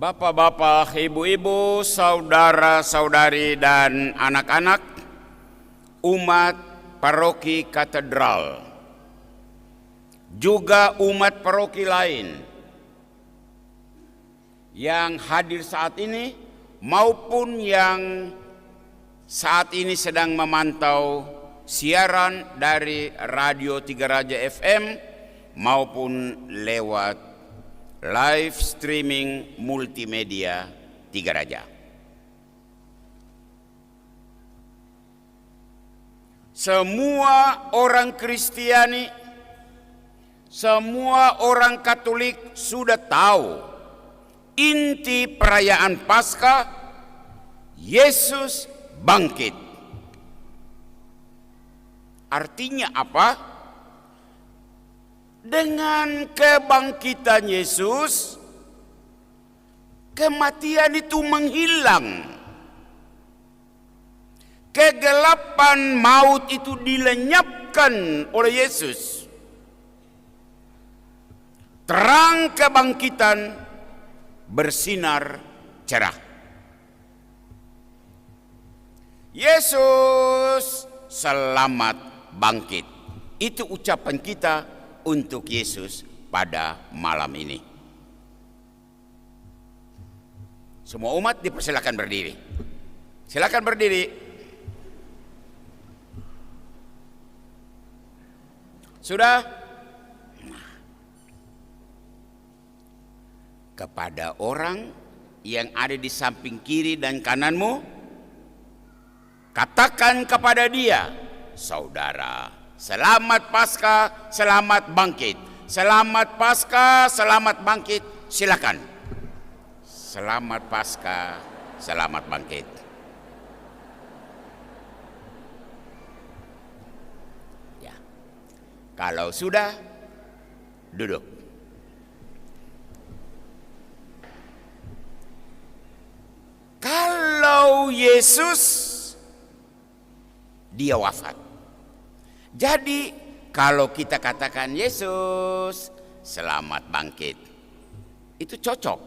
Bapak-bapak, ibu-ibu, saudara-saudari, dan anak-anak umat paroki katedral, juga umat paroki lain yang hadir saat ini maupun yang saat ini sedang memantau siaran dari Radio Tiga Raja FM maupun lewat live streaming multimedia Tiga Raja. Semua orang Kristiani, semua orang Katolik sudah tahu inti perayaan Paskah, Yesus bangkit. Artinya apa? Dengan kebangkitan Yesus, kematian itu menghilang. Kegelapan maut itu dilenyapkan oleh Yesus. Terang kebangkitan bersinar cerah. Yesus selamat bangkit. Itu ucapan kita untuk Yesus pada malam ini. Semua umat dipersilakan berdiri. Silakan berdiri. Sudah? Kepada orang yang ada di samping kiri dan kananmu, katakan kepada dia, saudara, selamat Paskah, selamat bangkit. Selamat Paskah, selamat bangkit. Silakan. Selamat Paskah, selamat bangkit. Ya. Kalau sudah, duduk. Kalau Yesus, dia wafat. Jadi kalau kita katakan Yesus selamat bangkit, itu cocok.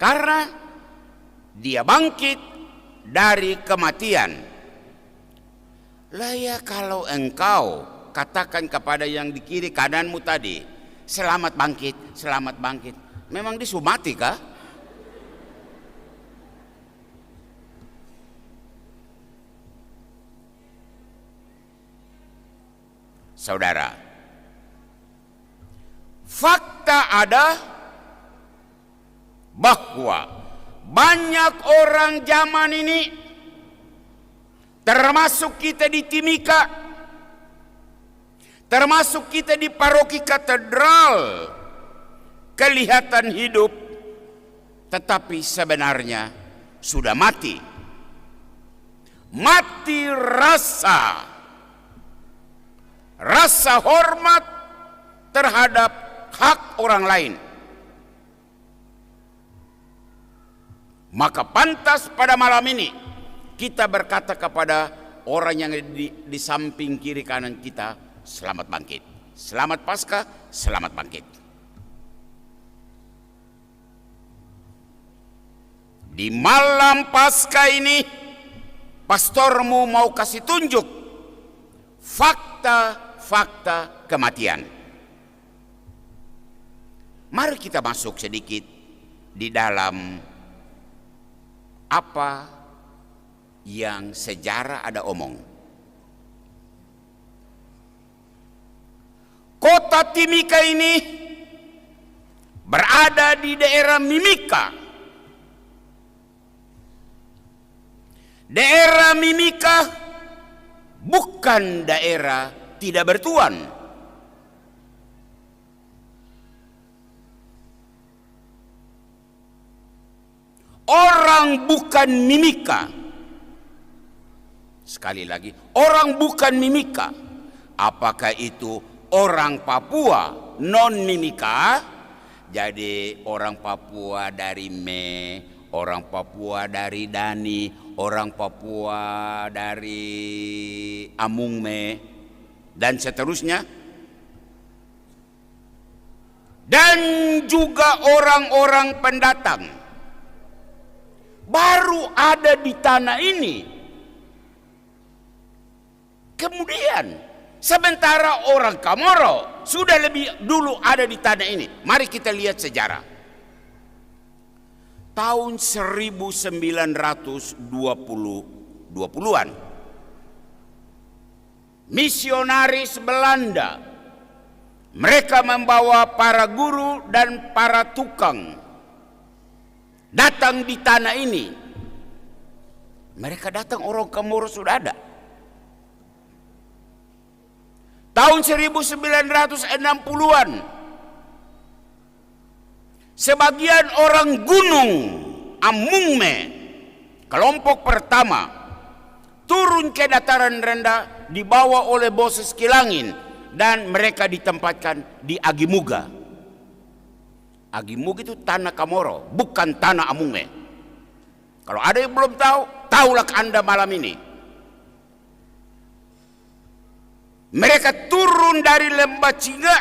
Karena dia bangkit dari kematian. Lah ya, kalau engkau katakan kepada yang di kiri kananmu tadi, selamat bangkit, selamat bangkit. Memang disumati kah? Saudara, fakta ada bahwa banyak orang zaman ini, termasuk kita di Timika, termasuk kita di paroki katedral, kelihatan hidup, tetapi sebenarnya sudah mati. Mati rasa hormat terhadap hak orang lain. Maka pantas pada malam ini kita berkata kepada orang yang di samping kiri kanan kita, selamat bangkit. Selamat Paskah, selamat bangkit. Di malam Paskah ini, pastormu mau kasih tunjuk fakta kematian. Mari kita masuk sedikit di dalam apa yang sejarah ada omong. Kota Timika ini berada di daerah Mimika. Daerah Mimika bukan daerah tidak bertuan. Orang bukan Mimika. Sekali lagi, orang bukan Mimika. Apakah itu orang Papua non Mimika? Jadi orang Papua dari orang Papua dari Dani, orang Papua dari Amungme, dan seterusnya. Dan juga orang-orang pendatang baru ada di tanah ini. Kemudian sementara orang Komoro sudah lebih dulu ada di tanah ini. Mari kita lihat sejarah. Tahun 1920-an, misionaris Belanda, mereka membawa para guru dan para tukang datang di tanah ini. Mereka datang, orang Komoro sudah ada. Tahun 1960-an, sebagian orang gunung Amungme, kelompok pertama, turun ke dataran rendah dibawa oleh Moses Kilangin dan mereka ditempatkan di Agimuga. Agimuga itu tanah Komoro, bukan tanah Amungme. Kalau ada yang belum tahu, tahulah Anda malam ini. Mereka turun dari lembah Ciga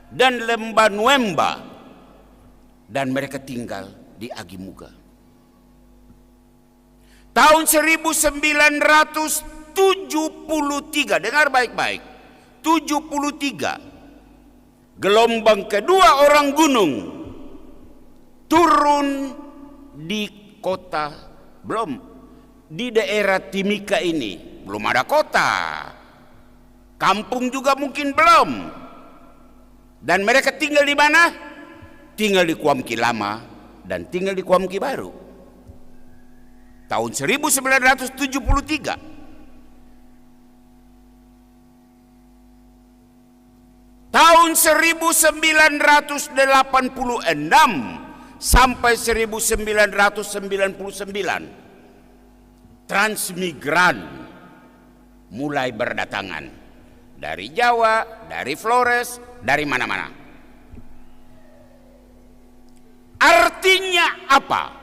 dan lembah Nuemba dan mereka tinggal di Agimuga. Tahun 1973, dengar baik-baik, 73, gelombang kedua orang gunung turun di kota, belum di daerah Timika ini, belum ada kota, kampung juga mungkin belum. Dan mereka tinggal di mana? Tinggal di Kuamki Lama dan tinggal di Kuamki Baru. Tahun 1973. Tahun 1986 sampai 1999 transmigran mulai berdatangan dari Jawa, dari Flores, dari mana-mana. Artinya apa?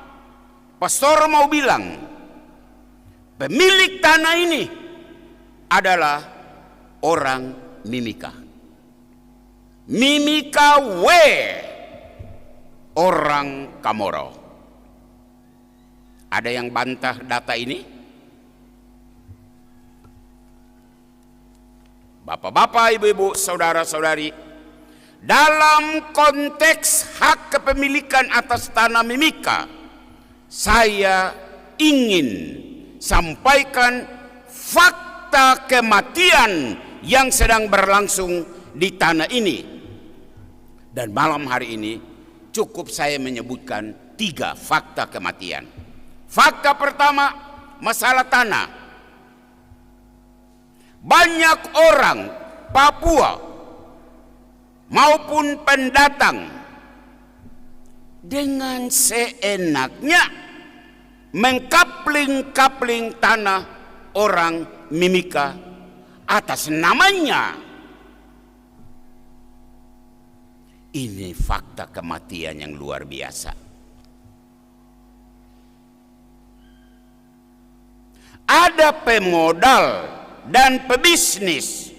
Pastor mau bilang, pemilik tanah ini adalah orang Mimika. Mimika orang Komoro. Ada yang bantah data ini? Bapak-bapak, ibu-ibu, saudara-saudari, dalam konteks hak kepemilikan atas tanah Mimika, saya ingin sampaikan fakta kematian yang sedang berlangsung di tanah ini. Dan malam hari ini cukup saya menyebutkan 3 fakta kematian. Fakta pertama, masalah tanah. Banyak orang Papua maupun pendatang dengan seenaknya mengkapling-kapling tanah orang Mimika atas namanya. Ini fakta kematian yang luar biasa. Ada pemodal dan pebisnis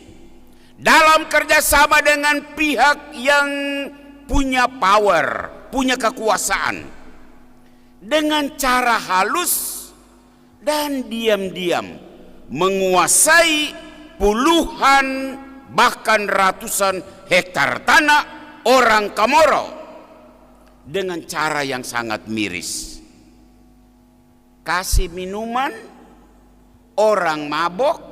dalam kerjasama dengan pihak yang punya power, punya kekuasaan, dengan cara halus dan diam-diam menguasai puluhan bahkan ratusan hektar tanah orang Komoro dengan cara yang sangat miris. Kasih minuman, orang mabok,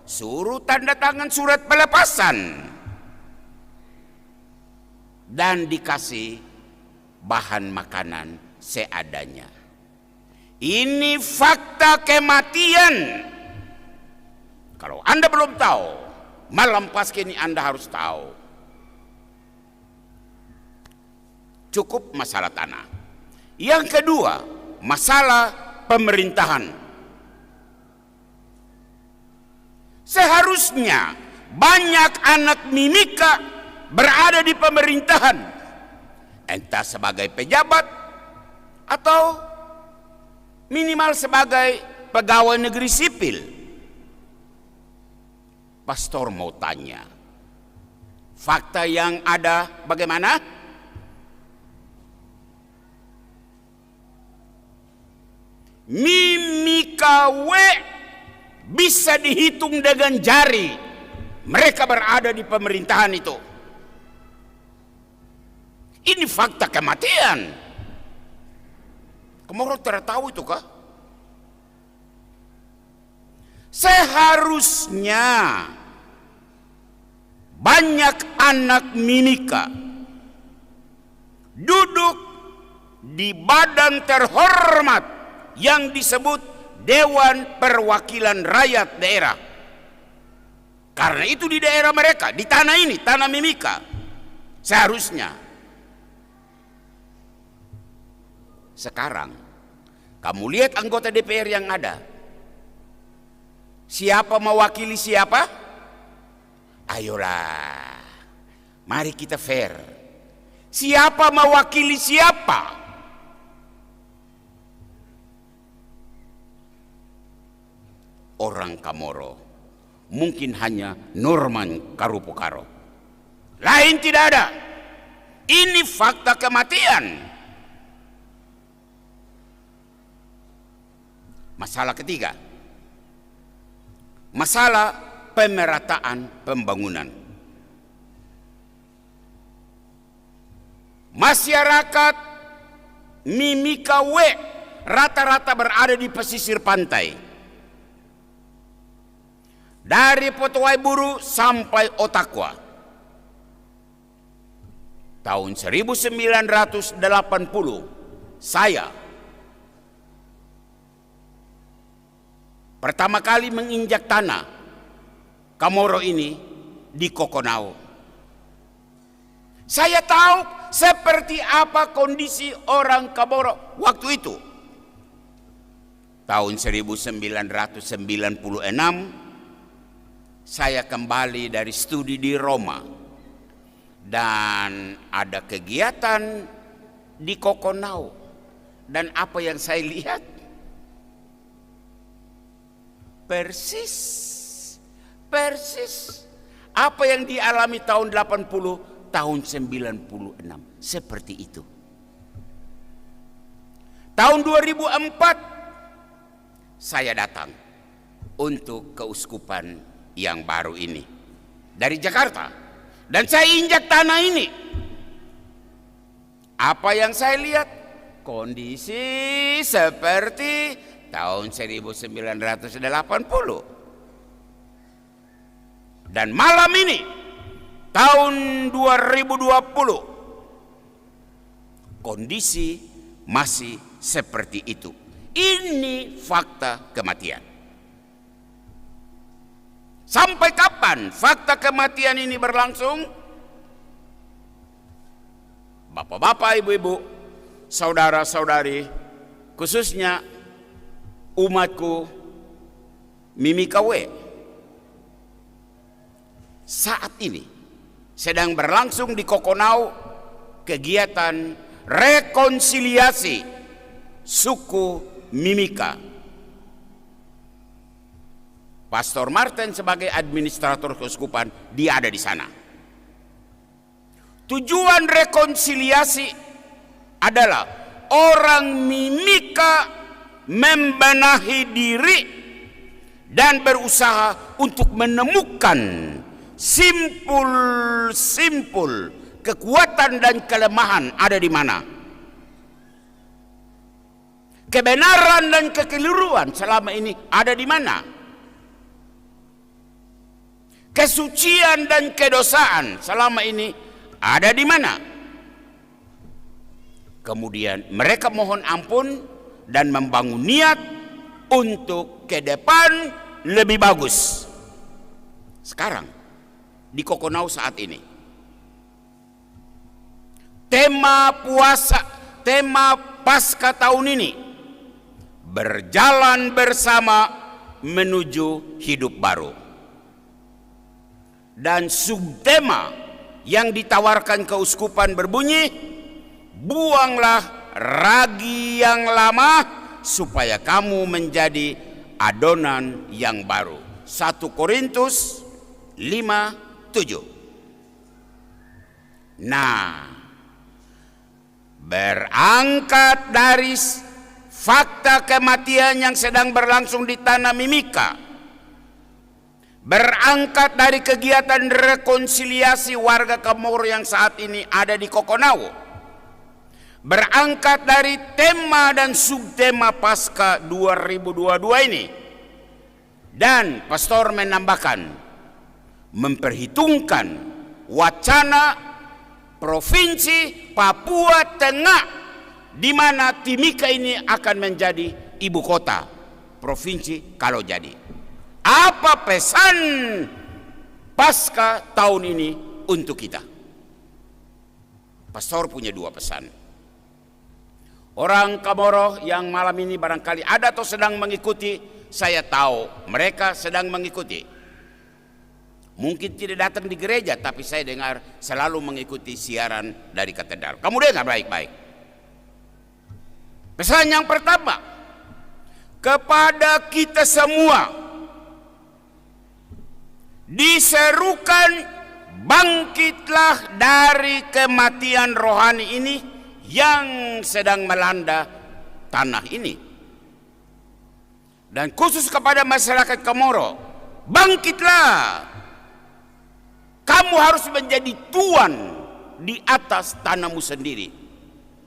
suruh tanda tangan surat pelepasan, dan dikasih bahan makanan seadanya. Ini fakta kematian. Kalau Anda belum tahu, malam Paskah ini Anda harus tahu. Cukup masalah tanah. Yang kedua, masalah pemerintahan. Seharusnya banyak anak Mimika berada di pemerintahan, entah sebagai pejabat atau minimal sebagai pegawai negeri sipil. Pastor mau tanya, fakta yang ada bagaimana? Mimika W bisa dihitung dengan jari. Mereka berada di pemerintahan itu. Ini fakta kematian. Kamu tidak tahu itu kah? Seharusnya banyak anak Mimika duduk di badan terhormat yang disebut Dewan Perwakilan Rakyat Daerah. Karena itu di daerah mereka, di tanah ini, tanah Mimika. Seharusnya. Sekarang, kamu lihat anggota DPR yang ada. Siapa mewakili siapa? Ayolah, mari kita fair. Siapa mewakili siapa? Orang Kamoro, mungkin hanya Norman Karupokaro. Lain tidak ada. Ini fakta kematian. Masalah ketiga, masalah pemerataan pembangunan. Masyarakat Mimika W rata-rata berada di pesisir pantai. Dari Potowai Buru sampai Otakwa. Tahun 1980 saya pertama kali menginjak tanah Kamoro ini di Kokonau. Saya tahu seperti apa kondisi orang Kamoro waktu itu. Tahun 1996 saya kembali dari studi di Roma dan ada kegiatan di Kokonau. Dan apa yang saya lihat? Persis apa yang dialami tahun 80, tahun 96, seperti itu. Tahun 2004 saya datang untuk keuskupan yang baru ini dari Jakarta, dan saya injak tanah ini. Apa yang saya lihat? Kondisi seperti tahun 1980. Dan malam ini tahun 2020 kondisi masih seperti itu. Ini fakta kematian. Sampai kapan fakta kematian ini berlangsung? Bapak-bapak, ibu-ibu, saudara-saudari, khususnya umatku Mimika W, saat ini sedang berlangsung di Kokonau kegiatan rekonsiliasi suku Mimika. Pastor Martin sebagai administrator keuskupan, dia ada di sana. Tujuan rekonsiliasi adalah orang Mimika membenahi diri dan berusaha untuk menemukan simpul-simpul kekuatan dan kelemahan ada di mana. Kebenaran dan kekeliruan selama ini ada di mana. Kesucian dan kedosaan selama ini ada di mana. Kemudian mereka mohon ampun dan membangun niat untuk ke depan lebih bagus. Sekarang di Kokonau saat ini, tema puasa, tema Paskah tahun ini, berjalan bersama menuju hidup baru. Dan subtema yang ditawarkan keuskupan berbunyi, buanglah ragi yang lama supaya kamu menjadi adonan yang baru. 1 Korintus 5:7. Nah, berangkat dari fakta kematian yang sedang berlangsung di tanah Mimika, berangkat dari kegiatan rekonsiliasi warga Komoro yang saat ini ada di Kokonau, berangkat dari tema dan subtema Pasca 2022 ini, dan pastor menambahkan memperhitungkan wacana Provinsi Papua Tengah, di mana Timika ini akan menjadi ibu kota provinsi kalau jadi. Apa pesan Pasca tahun ini untuk kita? Pastor punya dua pesan. Orang Komoro yang malam ini barangkali ada atau sedang mengikuti, saya tahu mereka sedang mengikuti. Mungkin tidak datang di gereja, tapi saya dengar selalu mengikuti siaran dari katedral. Kamu dengar baik-baik. Pesan yang pertama, kepada kita semua diserukan, bangkitlah dari kematian rohani ini yang sedang melanda tanah ini. Dan khusus kepada masyarakat Komoro, bangkitlah. Kamu harus menjadi tuan di atas tanahmu sendiri.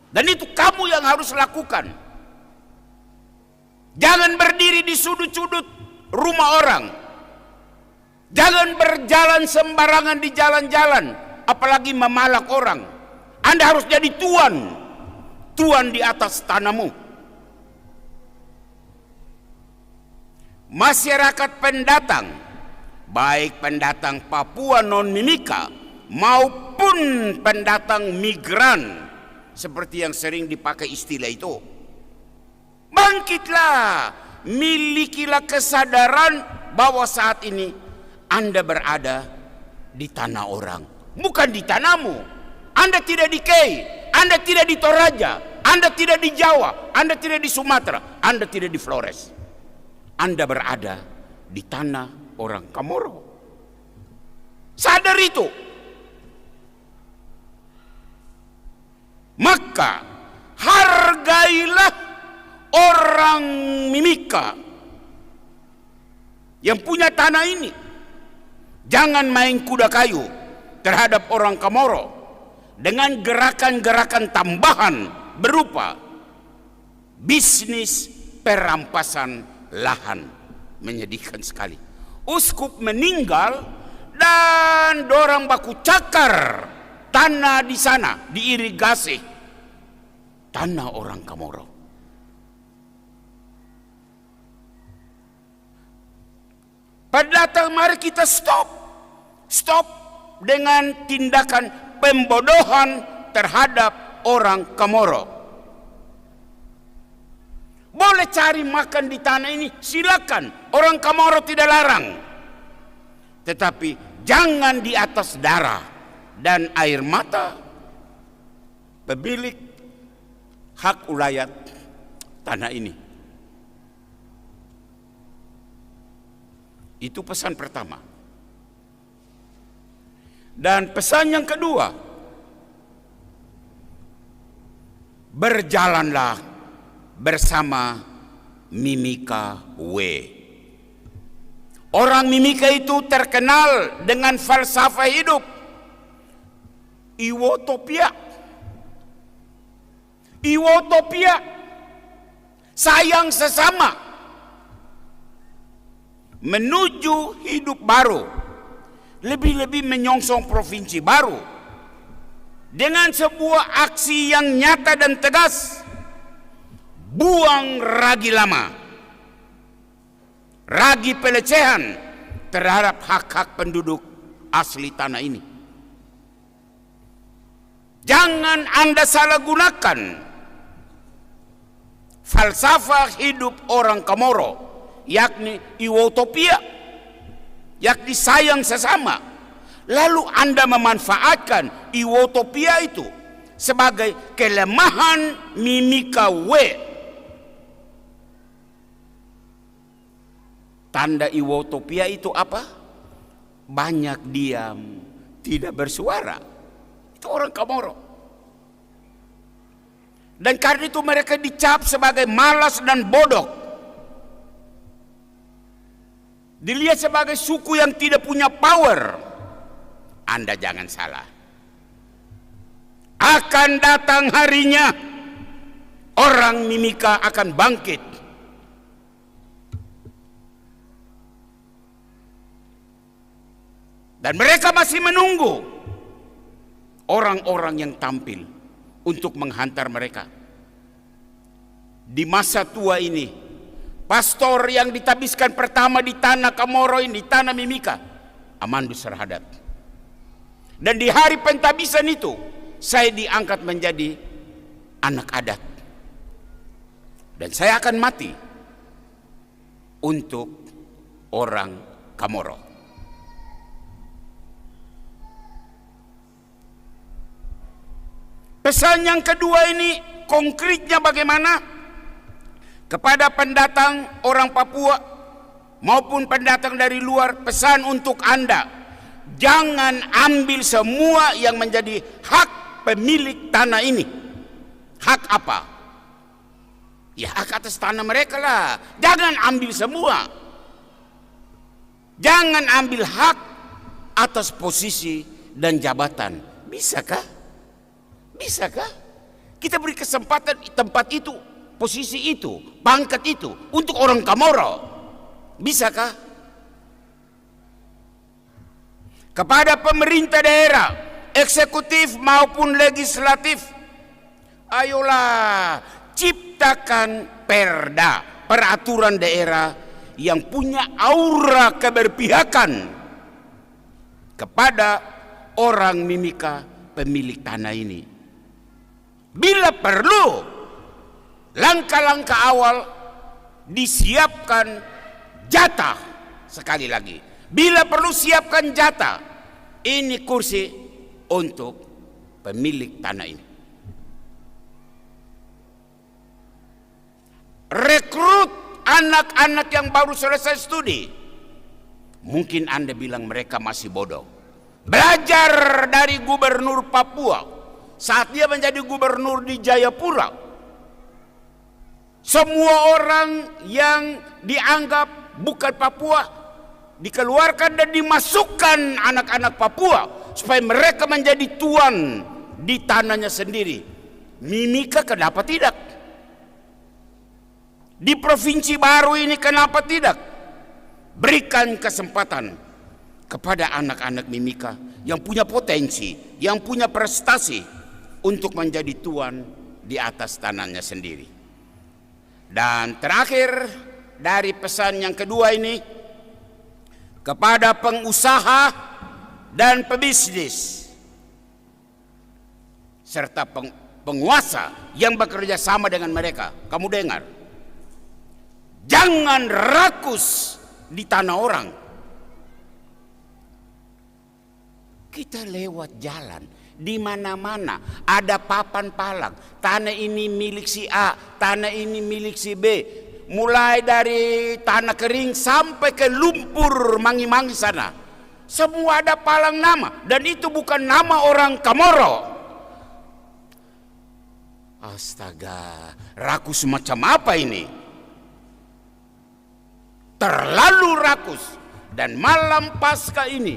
Dan itu kamu yang harus lakukan. Jangan berdiri di sudut-sudut rumah orang. Jangan berjalan sembarangan di jalan-jalan, apalagi memalak orang. Anda harus jadi tuan. Tuan di atas tanahmu. Masyarakat pendatang, baik pendatang Papua non-Mimika maupun pendatang migran, seperti yang sering dipakai istilah itu, bangkitlah, milikilah kesadaran bahwa saat ini Anda berada di tanah orang, bukan di tanahmu. Anda tidak di Kei, Anda tidak di Toraja, Anda tidak di Jawa, Anda tidak di Sumatera, Anda tidak di Flores. Anda berada di tanah orang Komoro. Sadar itu. Maka hargailah orang Mimika yang punya tanah ini. Jangan main kuda kayu terhadap orang Komoro dengan gerakan-gerakan tambahan berupa bisnis perampasan lahan. Menyedihkan sekali. Uskup meninggal dan dorang baku cakar tanah di sana, diirigasi tanah orang Komoro. Pendatang, mari kita stop dengan tindakan pembodohan terhadap orang Komoro. Boleh cari makan di tanah ini, silakan. Orang Komoro tidak larang. Tetapi jangan di atas darah dan air mata pemilik hak ulayat tanah ini. Itu pesan pertama. Dan pesan yang kedua, berjalanlah bersama Mimika W. Orang Mimika itu terkenal dengan falsafah hidup Iwotopia. Iwotopia, sayang sesama, menuju hidup baru, lebih-lebih menyongsong provinsi baru dengan sebuah aksi yang nyata dan tegas. Buang ragi lama, ragi pelecehan terhadap hak-hak penduduk asli tanah ini. Jangan Anda salah gunakan falsafah hidup orang Komoro, yakni Iwotopia, yakni sayang sesama, lalu Anda memanfaatkan Iwotopia itu sebagai kelemahan Mimika W. Tanda Iwotopia itu apa? Banyak diam, tidak bersuara. Itu orang Komoro. Dan karena itu mereka dicap sebagai malas dan bodoh. Dilihat sebagai suku yang tidak punya power. Anda jangan salah. Akan datang harinya orang Mimika akan bangkit. Dan mereka masih menunggu orang-orang yang tampil untuk menghantar mereka. Di masa tua ini, pastor yang ditabiskan pertama di tanah Kamoro ini, di tanah Mimika, Amandus Rahadat. Dan di hari pentabisan itu, saya diangkat menjadi anak adat. Dan saya akan mati untuk orang Kamoro. Pesan yang kedua ini konkretnya bagaimana? Kepada pendatang orang Papua maupun pendatang dari luar, pesan untuk Anda, jangan ambil semua yang menjadi hak pemilik tanah ini. Hak apa? Ya hak atas tanah mereka lah. Jangan ambil semua. Jangan ambil hak atas posisi dan jabatan. Bisakah? Bisakah? Kita beri kesempatan tempat itu, posisi itu, pangkat itu untuk orang Kamoro. Bisakah? Kepada pemerintah daerah, eksekutif maupun legislatif, ayolah ciptakan perda, peraturan daerah yang punya aura keberpihakan kepada orang Mimika pemilik tanah ini. Bila perlu, langkah-langkah awal disiapkan jatah. Sekali lagi, bila perlu siapkan jatah. Ini kursi untuk pemilik tanah ini. Rekrut anak-anak yang baru selesai studi. Mungkin Anda bilang mereka masih bodoh. Belajar dari gubernur Papua saat dia menjadi gubernur di Jayapura. Semua orang yang dianggap bukan Papua dikeluarkan dan dimasukkan anak-anak Papua supaya mereka menjadi tuan di tanahnya sendiri. Mimika kenapa tidak? Di provinsi baru ini kenapa tidak? Berikan kesempatan kepada anak-anak Mimika yang punya potensi, yang punya prestasi untuk menjadi tuan di atas tanahnya sendiri. Dan terakhir dari pesan yang kedua ini, kepada pengusaha dan pebisnis serta penguasa yang bekerja sama dengan mereka. Kamu dengar, jangan rakus di tanah orang. Kita lewat jalan, di mana-mana ada papan palang. Tanah ini milik si A, tanah ini milik si B. Mulai dari tanah kering sampai ke lumpur mangi-mangi sana. Semua ada palang nama. Dan itu bukan nama orang Kamoro. Astaga, rakus semacam apa ini? Terlalu rakus. Dan malam pasca ini,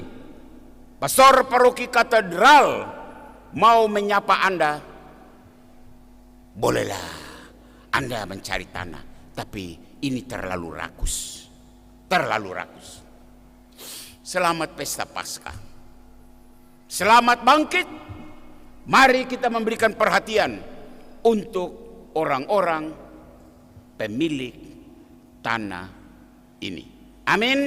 Pastor Paroki Katedral mau menyapa Anda. Bolehlah Anda mencari tanah, tapi ini terlalu rakus. Terlalu rakus. Selamat pesta Paskah. Selamat bangkit. Mari kita memberikan perhatian untuk orang-orang pemilik tanah ini. Amin.